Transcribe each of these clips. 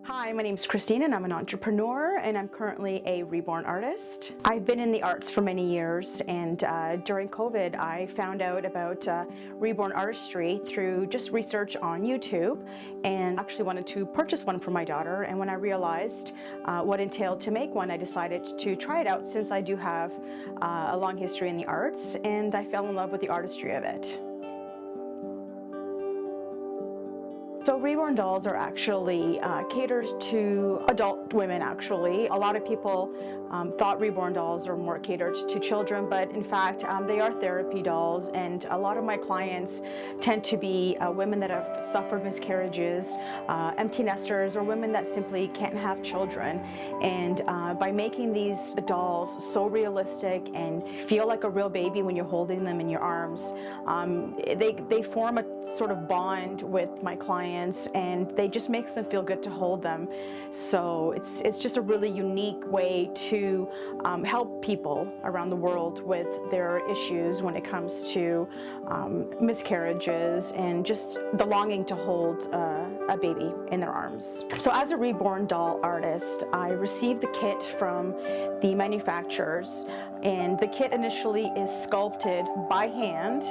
Hi, my name is Christine and I'm an entrepreneur and I'm currently a reborn artist. I've been in the arts for many years, and during COVID I found out about reborn artistry through just research on YouTube, and actually wanted to purchase one for my daughter. And when I realized what entailed to make one, I decided to try it out, since I do have a long history in the arts, and I fell in love with the artistry of it. So reborn dolls are actually catered to adult women, actually. A lot of people thought reborn dolls are more catered to children, but in fact they are therapy dolls, and a lot of my clients tend to be women that have suffered miscarriages, empty nesters, or women that simply can't have children. And by making these dolls so realistic and feel like a real baby when you're holding them in your arms, they form a sort of bond with my clients, and they just makes them feel good to hold them. So it's just a really unique way to help people around the world with their issues when it comes to miscarriages and just the longing to hold a baby in their arms. So as a reborn doll artist, I received the kit from the manufacturers, and the kit initially is sculpted by hand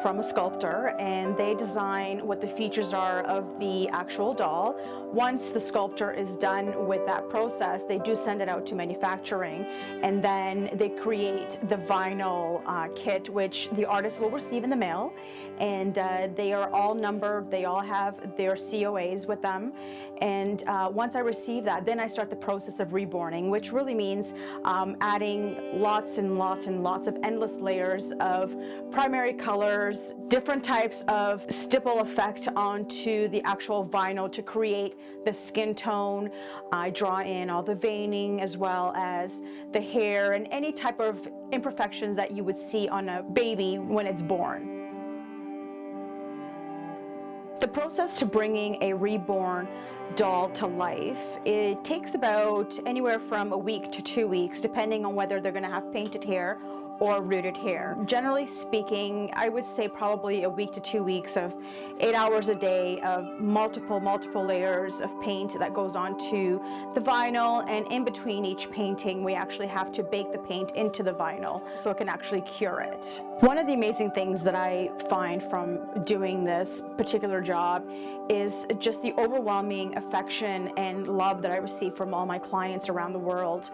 from a sculptor, and they design what the features are of the actual doll. Once the sculptor is done with that process, they do send it out to manufacturing, and then they create the vinyl kit, which the artist will receive in the mail. And they are all numbered, they all have their COAs with them. And once I receive that, then I start the process of reborning, which really means adding lots and lots and lots of endless layers of primary colors, different types of stipple effect onto the actual vinyl to create the skin tone. I draw in all the veining as well as the hair and any type of imperfections that you would see on a baby when it's born. The process to bringing a reborn doll to life, it takes about anywhere from a week to 2 weeks, depending on whether they're going to have painted hair or rooted hair. Generally speaking, I would say probably a week to 2 weeks of 8 hours a day of multiple layers of paint that goes onto the vinyl, and in between each painting we actually have to bake the paint into the vinyl so it can actually cure it. One of the amazing things that I find from doing this particular job is just the overwhelming affection and love that I receive from all my clients around the world.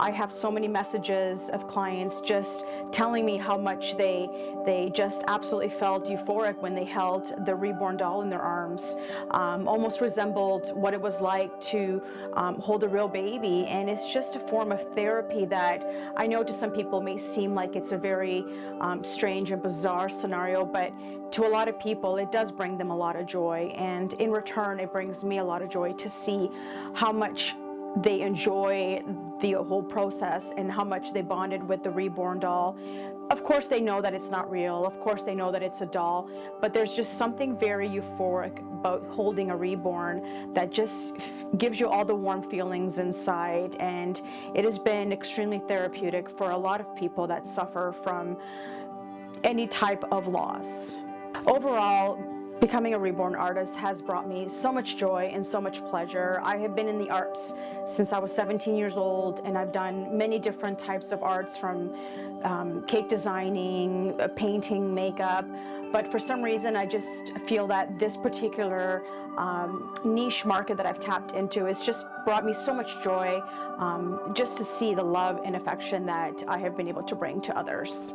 I have so many messages of clients just telling me how much they just absolutely felt euphoric when they held the reborn doll in their arms. Almost resembled what it was like to hold a real baby, and it's just a form of therapy that I know to some people may seem like it's a very strange and bizarre scenario, but to a lot of people it does bring them a lot of joy, and in return it brings me a lot of joy to see how much they enjoy the whole process and how much they bonded with the reborn doll. Of course they know that it's not real, of course they know that it's a doll, but there's just something very euphoric about holding a reborn that just gives you all the warm feelings inside, and it has been extremely therapeutic for a lot of people that suffer from any type of loss. Overall, becoming a reborn artist has brought me so much joy and so much pleasure. I have been in the arts since I was 17 years old, and I've done many different types of arts, from cake designing, painting, makeup, but for some reason I just feel that this particular niche market that I've tapped into has just brought me so much joy, just to see the love and affection that I have been able to bring to others.